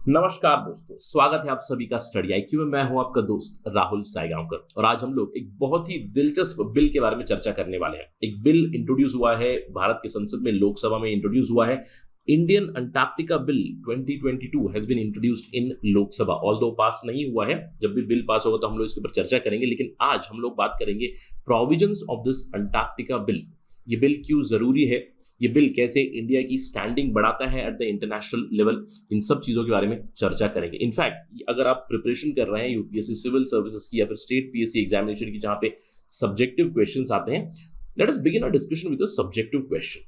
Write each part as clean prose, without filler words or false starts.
नमस्कार दोस्तों, स्वागत है आप सभी का स्टडी आईक्यू में। मैं हूं आपका दोस्त राहुल साईगांवकर और आज हम लोग एक बहुत ही दिलचस्प बिल के बारे में चर्चा करने वाले हैं। एक बिल इंट्रोड्यूस हुआ है भारत की संसद में, लोकसभा में इंट्रोड्यूस हुआ है। Indian Antarctica bill 2022 has been introduced in Lok Sabha. Although pass नहीं हुआ है, जब भी बिल पास होगा तो हम लोग इसके ऊपर चर्चा करेंगे, लेकिन आज हम लोग बात करेंगे provisions of this Antarctica bill. ये बिल क्यों जरूरी है, ये बिल कैसे इंडिया की स्टैंडिंग बढ़ाता है एट द इंटरनेशनल लेवल, इन सब चीजों के बारे में चर्चा करेंगे। इनफैक्ट अगर आप प्रिपरेशन कर रहे हैं यूपीएससी सिविल सर्विसेज की या फिर स्टेट पीएससी एग्जामिनेशन की, जहां पे सब्जेक्टिव क्वेश्चंस आते हैं, let us begin a discussion with a subjective question.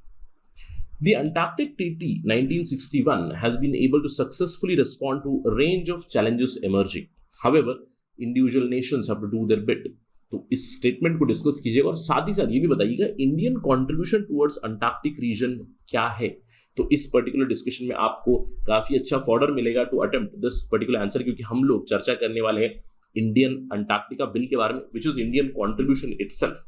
The Antarctic Treaty 1961 has been able to successfully respond to a range of challenges emerging. However, individual nations have to do their bit. तो इस statement को discuss कीजिएगा और साथ ही साथ ये भी बताइएगा Indian contribution towards Antarctic region क्या है। तो इस पर्टिकुलर डिस्कशन में आपको काफी अच्छा फॉर्डर मिलेगा to attempt this particular answer, क्योंकि हम लोग चर्चा करने वाले हैं इंडियन अंटार्कटिका बिल के बारे में, which is Indian contribution itself.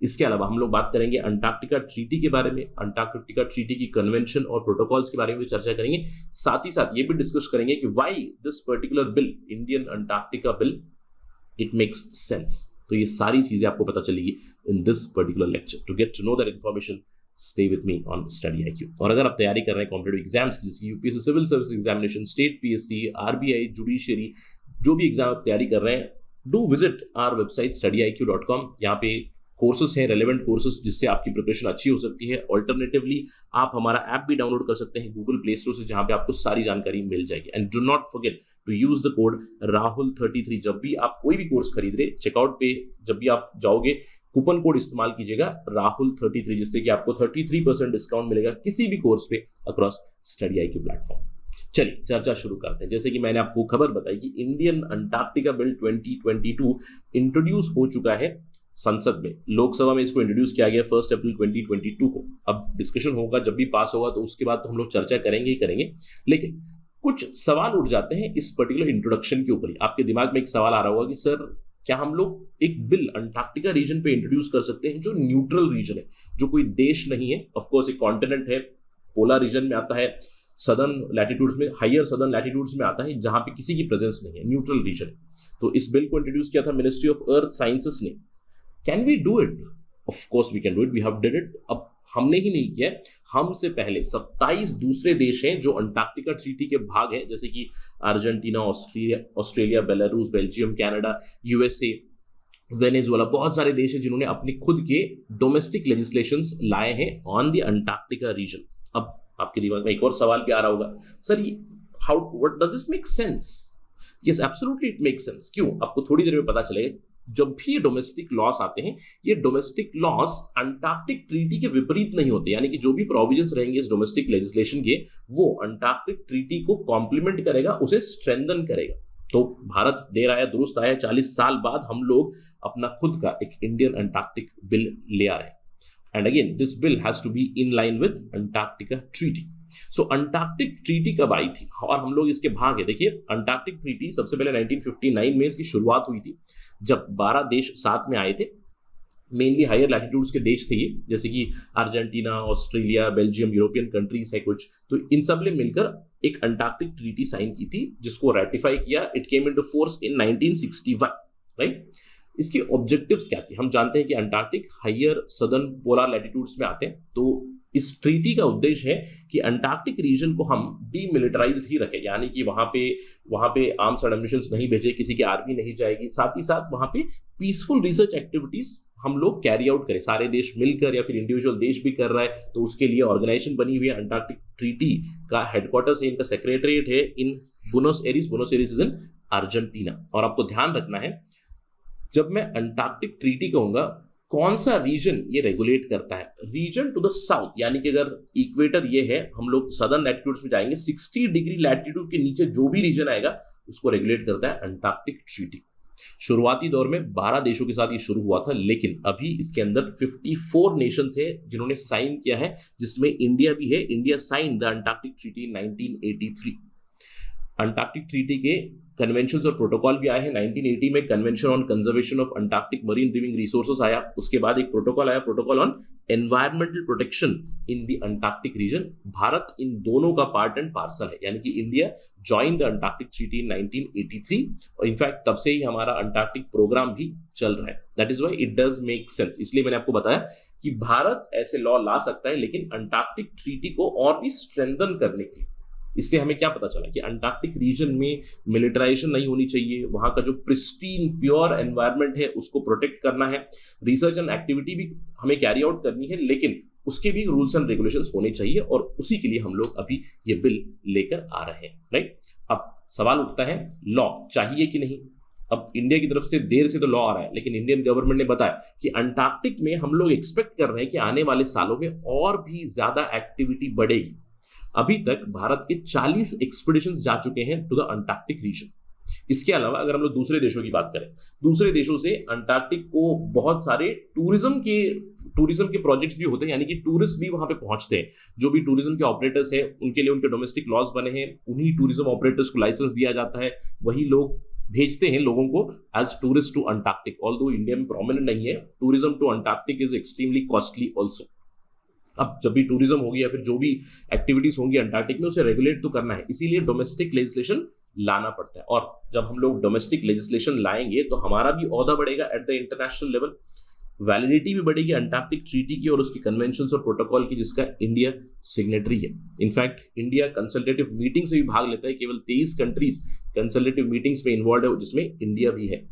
इसके अलावा हम लोग बात करेंगे अंटार्कटिका ट्रीटी के बारे में, अंटार्कटिका ट्रीटी की कन्वेंशन और प्रोटोकॉल्स के बारे में भी चर्चा करेंगे। साथ ही साथ ये भी डिस्कस करेंगे कि why this particular bill, Indian Antarctica bill, it makes sense. तो ये सारी चीजें आपको पता चलेगी in this particular lecture. To get to know that information, stay with me on study IQ. और अगर आप तैयारी कर रहे हैं कॉम्पिटिटिव एग्जाम्स की, जैसे UPSC civil service examination, state PSC, RBI, judiciary, जो भी एग्जाम आप तैयारी कर रहे हैं, do visit our website studyIQ.com। यहाँ पे कोर्सेज हैं, रेलेवेंट कोर्सेज, जिससे आपकी प्रिपरेशन अच्छी हो सकती है। ऑल्टरनेटिवली आप हमारा ऐप भी डाउनलोड कर सकते हैं गूगल प्ले स्टोर से, जहां पे आपको सारी जानकारी मिल जाएगी। And do not forget to use the code राहुल33। जब भी आप कोई भी कोर्स खरीद रहे, चेकआउट पे जब भी आप जाओगे, कूपन कोड इस्तेमाल कीजिएगा राहुल33, जिससे कि आपको 33% डिस्काउंट मिलेगा किसी भी कोर्स पे अक्रॉस स्टडी आईक्यू प्लेटफॉर्म। चलिए चर्चा शुरू करते हैं। जैसे कि मैंने आपको खबर बताई कि इंडियन अंटार्कटिका बिल 2022 इंट्रोड्यूस हो चुका है संसद में। लोकसभा में इसको इंट्रोड्यूस किया गया 1 अप्रैल 2022 को। अब डिस्कशन होगा, जब भी पास होगा तो उसके बाद तो हम लोग चर्चा करेंगे ही करेंगे, लेकिन कुछ सवाल उठ जाते हैं इस पर्टिकुलर इंट्रोडक्शन के ऊपर। आपके दिमाग में एक सवाल आ रहा होगा कि सर, क्या हम लोग एक बिल अंटार्कटिका रीजन पे इंट्रोड्यूस कर सकते हैं जो न्यूट्रल रीजन है, जो कोई देश नहीं है? ऑफकोर्स एक कॉन्टिनेंट है, पोलर रीजन में आता है, सदर्न लैटिट्यूड्स में, हायर सदर्न लैटिट्यूड्स में आता है, जहां पे किसी की प्रेजेंस नहीं है, न्यूट्रल रीजन। तो इस बिल को इंट्रोड्यूस किया था मिनिस्ट्री ऑफ अर्थ साइंसेस ने। Can we do it? Of course we can do it, we have did it. अब हमने ही नहीं किया, हमसे पहले 27 दूसरे देश हैं जो अंटार्कटिका ट्रीटी के भाग हैं, जैसे कि Argentina, Australia, Belarus, Belgium, Canada, USA, Venezuela. बहुत सारे देश हैं जिन्होंने अपने खुद के डोमेस्टिक लेजिस्लेशंस लाए हैं ऑन द अंटार्कटिका रीजन। अब आपके दिमाग में एक और सवाल भी आ रहा होगा, sir how, what does this make sense? Yes, absolutely it makes sense. क्यों? आपको थोड़ी देर में पता चलेगा। जब भी ये डोमेस्टिक लॉस आते हैं, ये डोमेस्टिक लॉस अंटार्कटिक ट्रीटी के विपरीत नहीं होते, यानी कि जो भी प्रोविजंस रहेंगे इस डोमेस्टिक लेजिस्लेशन के, वो अंटार्कटिक ट्रीटी को कॉम्प्लीमेंट करेगा, उसे स्ट्रेंथन करेगा। तो भारत देर आया दुरुस्त आया, 40 साल बाद हम लोग अपना खुद का एक इंडियन अंटार्कटिक बिल ले आ रहे हैं। And again this bill has to be in line with Antarctica treaty. So Antarctic treaty कब आई थी और हम लोग इसके भाग है? देखिए, अंटार्कटिक ट्रीटी सबसे पहले 1959 में इसकी शुरुआत हुई थी, जब 12 देश साथ में आए थे। मेनली हायर लैटिट्यूड्स के देश थे ये, जैसे कि Argentina, Australia, Belgium, European countries है कुछ। तो इन सब ने मिलकर एक अंटार्कटिक ट्रीटी साइन की थी, जिसको रेटिफाई किया। It came into force in 1961, right? इसके ऑब्जेक्टिव्स क्या थे? हम जानते हैं कि Antarctic higher southern polar latitudes में आते हैं, तो इस ट्रीटी का उद्देश्य है कि अंटार्कटिक रीजन को हम डीमिलिटराइज्ड ही रखें, यानी कि वहां पे आर्म्स एंड एम्यूनिशंस नहीं भेजे, किसी की आर्मी नहीं जाएगी। साथ ही साथ वहां पे पीसफुल रिसर्च एक्टिविटीज हम लोग कैरी आउट करें, सारे देश मिलकर या फिर इंडिविजुअल देश भी कर रहा है, तो उसके लिए ऑर्गेनाइजेशन बनी हुई है। अंटार्कटिक ट्रीटी का हेडक्वार्टर्स है, इनका सेक्रेटरीट है इन बुनोस एरिस इज इन अर्जेंटीना। और आपको ध्यान रखना है, जब मैं अंटार्कटिक ट्रीटी कहूंगा, कौन सा रीजन ये रेगुलेट करता है? रीजन टू द साउथ, यानी कि अगर इक्वेटर ये है, हम लोग सदर्न लैटिट्यूड्स में जाएंगे, 60 डिग्री लैटिट्यूड के नीचे जो भी रीजन आएगा उसको रेगुलेट करता है अंटार्कटिक ट्रीटी। शुरुआती दौर में 12 देशों के साथ ये शुरू हुआ था, लेकिन अभी इसके अंदर 54 नेशंस है जिन्होंने साइन किया है, जिसमें इंडिया भी है। India sign the Antarctic treaty in 1983। Antarctic treaty के कन्वेंशंस और प्रोटोकॉल भी आए हैं। 1980 में convention on conservation of Antarctic marine living resources आया, उसके बाद एक प्रोटोकॉल आया, protocol on environmental protection in the Antarctic region. Bharat इन दोनों का पार्ट एंड पार्सल है, यानी कि India join the Antarctic treaty in 1983 और इनफैक्ट तब से ही हमारा अंटार्कटिक प्रोग्राम भी चल रहा है। That is why it does make sense. इसलिए मैंने आपको बताया कि भारत ऐसे लॉ ला सकता है, लेकिन अंटार्कटिक ट्रीटी को और भी स्ट्रेंथन करने के लिए। इससे हमें क्या पता चला कि अंटार्कटिक रीजन में मिलिटराइजेशन नहीं होनी चाहिए, वहां का जो प्रिस्टीन प्योर एनवायरनमेंट है उसको प्रोटेक्ट करना है, रिसर्च एंड एक्टिविटी भी हमें कैरी आउट करनी है, लेकिन उसके भी रूल्स एंड रेगुलेशंस होने चाहिए और उसी के लिए हम लोग अभी ये बिल लेकर आ रहे हैं, राइट। अब सवाल उठता है लॉ चाहिए कि नहीं। अब इंडिया की तरफ से देर से तो लॉ आ रहा है, लेकिन इंडियन गवर्नमेंट ने बताया कि अंटार्कटिक में हम लोग एक्सपेक्ट कर रहे हैं कि आने वाले सालों में और भी ज्यादा एक्टिविटी बढ़ेगी। अभी तक भारत के 40 एक्सपीडिशंस जा चुके हैं टू द अंटार्कटिक रीजन। इसके अलावा अगर हम लोग दूसरे देशों की बात करें, दूसरे देशों से अंटार्कटिक को बहुत सारे टूरिज्म के प्रोजेक्ट्स भी होते हैं, यानी कि टूरिस्ट भी वहां पे पहुंचते हैं। जो भी टूरिज्म के ऑपरेटर्स हैं उनके लिए उनके डोमेस्टिक लॉज बने हैं, उन्हीं टूरिज्म ऑपरेटर्स को लाइसेंस दिया जाता है, वही लोग भेजते हैं लोगों को as tourist to Antarctic. Although India में प्रोमिनेंट नहीं है, tourism to Antarctic is extremely costly also. अब जब भी टूरिज्म होगी या फिर जो भी एक्टिविटीज होंगी अंटार्कटिक में, उसे रेगुलेट तो करना है, इसीलिए डोमेस्टिक लेजिस्लेशन लाना पड़ता है। और जब हम लोग डोमेस्टिक लेजिस्लेशन लाएंगे तो हमारा भी ओहदा बढ़ेगा at the international level, validity भी बढ़ेगी अंटार्कटिक ट्रीटी की और उसकी कन्वेंशंस और प्रोटोकॉल की, जिसका इंडिया सिग्नेटरी है। इनफैक्ट इंडिया कंसल्टेटिव मीटिंग्स में भी भाग लेता है, केवल 23 कंट्रीज कंसल्टेटिव मीटिंग्स में इन्वॉल्व है, जिसमें इंडिया भी है।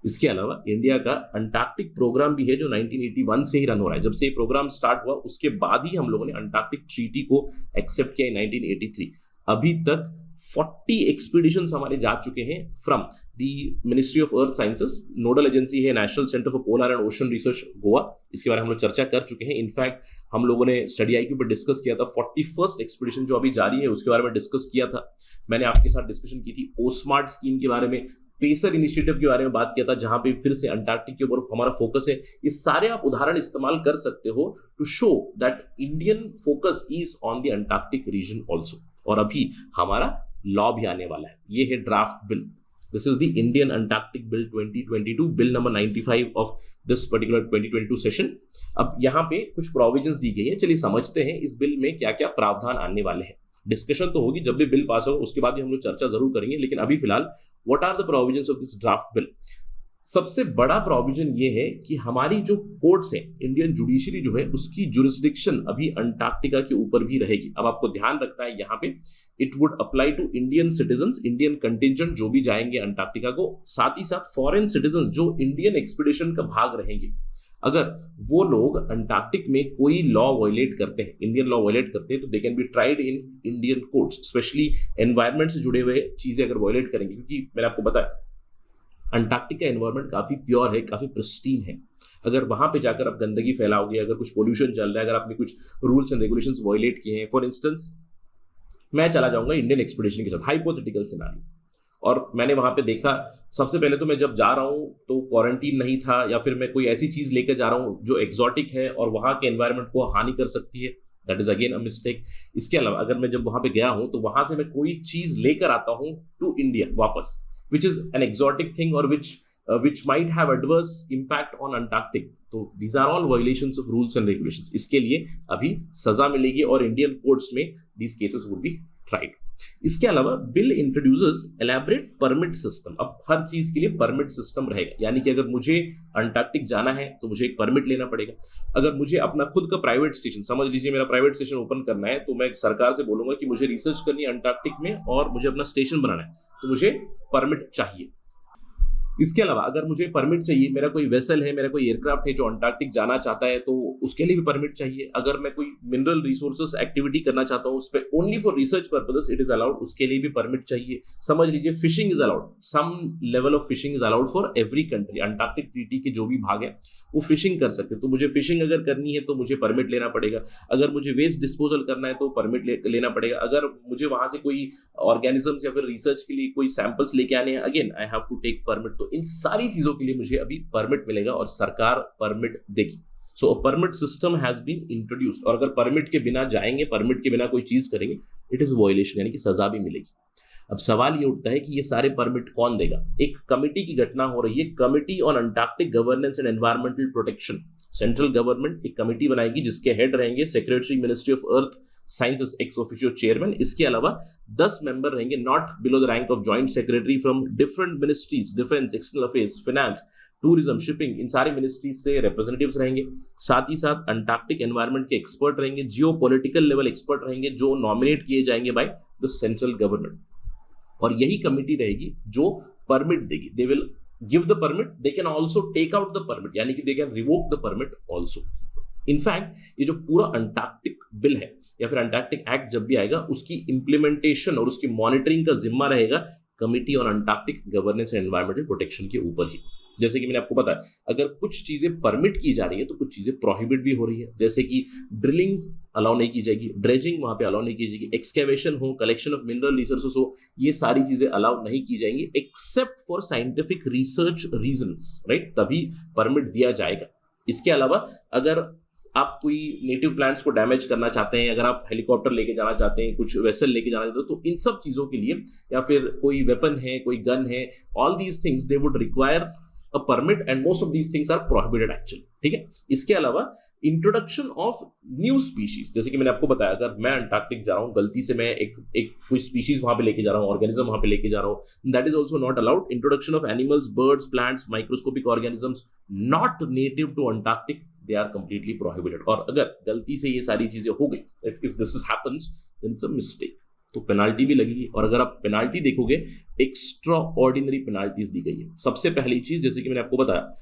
इसके अलावा इंडिया का अंटार्कटिक प्रोग्राम भी है जो 1981 से ही रन हो रहा है। जब से ये प्रोग्राम स्टार्ट हुआ उसके बाद ही हम लोगों ने अंटार्कटिक ट्रीटी को एक्सेप्ट किया 1983। अभी तक 40 एक्सपीडिशंस हमारे जा चुके हैं from the ministry of earth sciences. Nodal agency है national centre for polar and ocean research Goa, इसके बारे में हम लोग चर्चा कर चुके हैं। इनफैक्ट हम लोगों ने स्टडी IQ पर डिस्कस किया था, 41st एक्सपीडिशन जो अभी जारी है उसके बारे में डिस्कस किया था। मैंने आपके साथ डिस्कशन की थी ओस्मार्ट स्कीम के बारे में, पेसर इनिशिएटिव के बारे में बात किया था, जहां पे फिर से अंटार्कटिक के ऊपर हमारा फोकस है। ये सारे आप उदाहरण इस्तेमाल कर सकते हो to show that Indian focus is on the Antarctic region also. और अभी हमारा लॉ भी आने वाला है, ये है draft bill. This is the Indian Antarctic bill 2022, bill number 95 of this particular 2022 session. अब यहाँ पे कुछ प्रोविजंस दी गई है, चलिए समझते हैं इस बिल में क्या क्या प्रावधान आने वाले हैं। डिस्कशन तो होगी जब भी बिल पास होगा, उसके बाद ही हम लोग चर्चा जरूर करेंगे, लेकिन अभी फिलहाल what are the provisions of this draft bill. सबसे बड़ा प्रोविजन ये है कि हमारी जो कोर्ट्स है, इंडियन जुडिशरी जो है, उसकी जुरिस्डिक्शन अभी अंटार्कटिका के ऊपर भी रहेगी। अब आपको ध्यान रखना है यहाँ पे it would apply to Indian citizens, Indian contingent जो भी जाएंगे अंटार्कटिका को, साथ ही साथ फॉरेन सिटीजन जो इंडियन एक्सपीडिशन का भाग रहेंगे। अगर वो लोग अंटार्कटिक में कोई लॉ वायलेट करते हैं, इंडियन लॉ वायलेट करते हैं, तो they can be tried in Indian courts. Specially environment से जुड़े हुए चीजें अगर वायलेट करेंगे, क्योंकि मैंने आपको बताया अंटार्कटिक का एनवायरमेंट काफी प्योर है, काफी प्रिस्टीन है। अगर वहां पे जाकर आप गंदगी फैलाओगे, अगर कुछ पोल्यूशन चल रहा है, अगर आपने कुछ रूल्स एंड रेगुलेशंस वायलेट किए हैं, फॉर इंस्टेंस मैं चला जाऊंगा इंडियन एक्सपीडिशन के साथ, हाइपोथेटिकल सिनेरियो, और मैंने वहां पे देखा, सबसे पहले तो मैं जब जा रहा हूं तो क्वारंटीन नहीं था, या फिर मैं कोई ऐसी चीज लेकर जा रहा हूं जो एक्सोटिक है और वहां के एनवायरनमेंट को हानि कर सकती है, that is again a mistake. इसके अलावा अगर मैं जब वहां पे गया हूं तो वहां से मैं कोई चीज लेकर आता हूं टू इंडिया वापस, which is an exotic thing और which might have adverse impact on Antarctic, तो these are all violations of rules and regulations. इसके लिए अभी सजा मिलेगी और इंडियन कोर्ट्स में these cases would be tried. इसके अलावा bill introduces elaborate permit system. अब हर चीज के लिए परमिट सिस्टम रहेगा, यानी कि अगर मुझे अंटार्कटिक जाना है तो मुझे एक परमिट लेना पड़ेगा। अगर मुझे अपना खुद का प्राइवेट स्टेशन, समझ लीजिए मेरा प्राइवेट स्टेशन ओपन करना है, तो मैं सरकार से बोलूंगा कि मुझे रिसर्च करनी है अंटार्कटिक में और मुझे अपना स्टेशन बनाना है, तो मुझे परमिट चाहिए। इसके अलावा अगर मुझे परमिट चाहिए, मेरा कोई वेसल है, मेरा कोई एयरक्राफ्ट है जो अंटार्कटिक जाना चाहता है, तो उसके लिए भी परमिट चाहिए। अगर मैं कोई मिनरल रिसोर्सेस एक्टिविटी करना चाहता हूँ, उस पर only for research purposes it is allowed, उसके लिए भी परमिट चाहिए। समझ लीजिए fishing is allowed, some level of fishing is allowed for every country. Antarctic treaty के जो भी भाग है वो फिशिंग कर सकते हैं, तो मुझे फिशिंग अगर करनी है तो मुझे परमिट लेना पड़ेगा। अगर मुझे वेस्ट डिस्पोजल करना है तो परमिट लेना पड़ेगा। अगर मुझे वहां से कोई ऑर्गेनिजम्स या फिर रिसर्च के लिए कोई सैंपल्स लेके आने हैं, again I have to take permit. तो इन सारी चीजों के लिए मुझे अभी परमिट मिलेगा और सरकार परमिट देगी। So permit system has been introduced, और अगर परमिट के बिना जाएंगे, परमिट के बिना कोई चीज करेंगे, इट इज वायलेशन, यानी कि सजा भी मिलेगी। अब सवाल ये उठता है कि ये सारे परमिट कौन देगा। एक कमिटी की घटना हो रही है, committee on Antarctic governance and environmental protection. Central government एक कमिटी बनाएगी जिसके हेड रहेंगे secretary ministry of earth sciences ex officio chairman. इसके अलावा 10 मेंबर रहेंगे not below the rank of joint secretary from different ministries, defence, external affairs, finance, tourism, shipping, इन सारी ministries से रिप्रेजेंटेटिव्स रहेंगे। साथ ही साथ अंटार्कटिक एनवायरनमेंट के एक्सपर्ट रहेंगे, जियो पॉलिटिकल लेवल एक्सपर्ट रहेंगे जो नॉमिनेट किए जाएंगे बाय द सेंट्रल गवर्नमेंट। और यही कमिटी रहेगी जो परमिट देगी। They will give the permit, they can also take out the permit, यानी कि they can revoke the permit also. In fact ये जो पूरा अंटार्कटिक बिल है या फिर अंटार्कटिक एक्ट जब भी आएगा, उसकी इंप्लीमेंटेशन और उसकी मॉनिटरिंग का जिम्मा रहेगा committee on Antarctic governance and environmental protection के ऊपर ही। जैसे कि मैंने आपको बताया, अगर कुछ चीजें परमिट की जा रही है तो कुछ चीजें प्रोहिबिट भी हो रही है। जैसे कि ड्रिलिंग अलाउ नहीं की जाएगी, ड्रेजिंग वहां पे अलाउ नहीं की जाएगी, एक्सकेवेशन हो, कलेक्शन ऑफ मिनरल रिसोर्सेस हो, ये सारी चीजें अलाउ नहीं की जाएंगी except for scientific research reasons, right, तभी परमिट दिया जाएगा। इसके अलावा अगर आप कोई नेटिव प्लांट्स को डैमेज करना चाहते हैं, अगर आप हेलीकॉप्टर लेके जाना चाहते हैं, कुछ वेसल लेके जाना चाहते हैं, तो इन सब चीजों के लिए, या फिर कोई वेपन है, कोई गन है, all these things they would require a permit and most of these things are prohibited actually, ठीक है। इसके अलावा इंट्रोडक्शन ऑफ न्यू स्पीशीज, जैसे कि मैंने आपको बताया, अगर मैं अंटार्कटिक जा रहा हूँ, गलती से मैं एक कोई स्पीशीज वहां पे लेके जा रहा हूँ, ऑर्गेनिज्म वहां पे लेके जा रहा हूँ, that is also not allowed. Introduction of animals, birds, plants, microscopic organisms not native to Antarctic, they are completely prohibited. और अगर गलती से ये सारी चीजें हो गई, if this happens then it's a mistake, तो पेनाल्टी भी लगेगी। और अगर आप पेनाल्टी देखोगे, एक्स्ट्रा ऑर्डिनरी पेनाल्टीज दी गई है। सबसे पहली चीज, जैसे कि मैंने आपको बताया,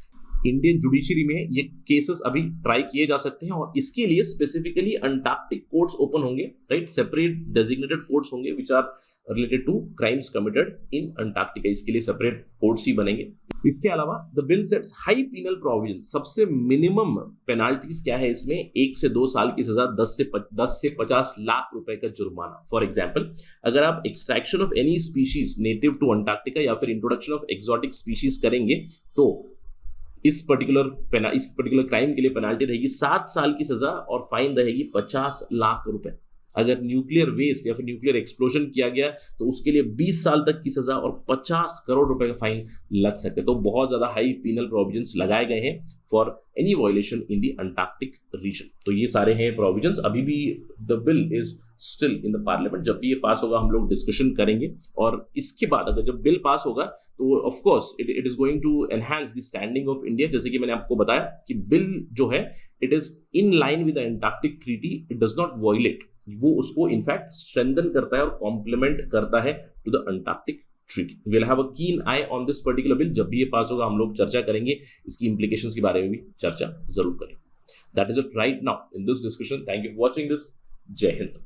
इंडियन जुडिशरी में ये केसेस अभी ट्राई किए जा सकते हैं और इसके लिए स्पेसिफिकली अंटार्कटिक कोर्ट्स ओपन होंगे, राइट, सेपरेट डेजिग्नेटेड कोर्ट्स होंगे which are related to crimes committed in Antarctica. इसके लिए सेपरेट कोर्ट्स ही बनेंगे। इसके अलावा the bill sets high penal provision. सबसे मिनिमम पेनाल्टीज क्या है इसमें? 1 से 2 साल की सजा, 10 से 50 लाख रुपए का जुर्माना। फॉर एग्जाम्पल, अगर आप extraction of any species native to Antarctica या फिर इंट्रोडक्शन ऑफ एक्सोटिक स्पीशीज करेंगे तो इस पर्टिकुलर क्राइम के लिए पेनाल्टी रहेगी 7 साल की सजा और फाइन रहेगी 50 लाख रुपए। अगर न्यूक्लियर वेस्ट या फिर न्यूक्लियर एक्सप्लोजन किया गया तो उसके लिए 20 साल तक की सजा और 50 करोड़ रुपए का फाइन लग सकते हैं। तो बहुत ज्यादा हाई पीनल प्रोविजंस लगाए गए हैं for any violation in the Antarctic region. तो ये सारे हैं प्रोविजंस। अभी भी the bill is still in the parliament. जब भी ये पास होगा हम लोग डिस्कशन करेंगे और इसके बाद अगर जब बिल पास होगा तो of course it is going to enhance the standing of India. जैसे कि मैंने आपको बताया कि बिल जो है it is in line with the Antarctic treaty, it does not violate, वो उसको इनफैक्ट स्ट्रेंथन करता है और कॉम्प्लीमेंट करता है to the Antarctic treaty. Will have a keen eye on this particular bill. जब भी ये पास होगा हम लोग चर्चा करेंगे, इसकी इंप्लीकेशंस के बारे में भी चर्चा जरूर करेंगे। That is it right now in this discussion. Thank you for watching this. जय हिंद।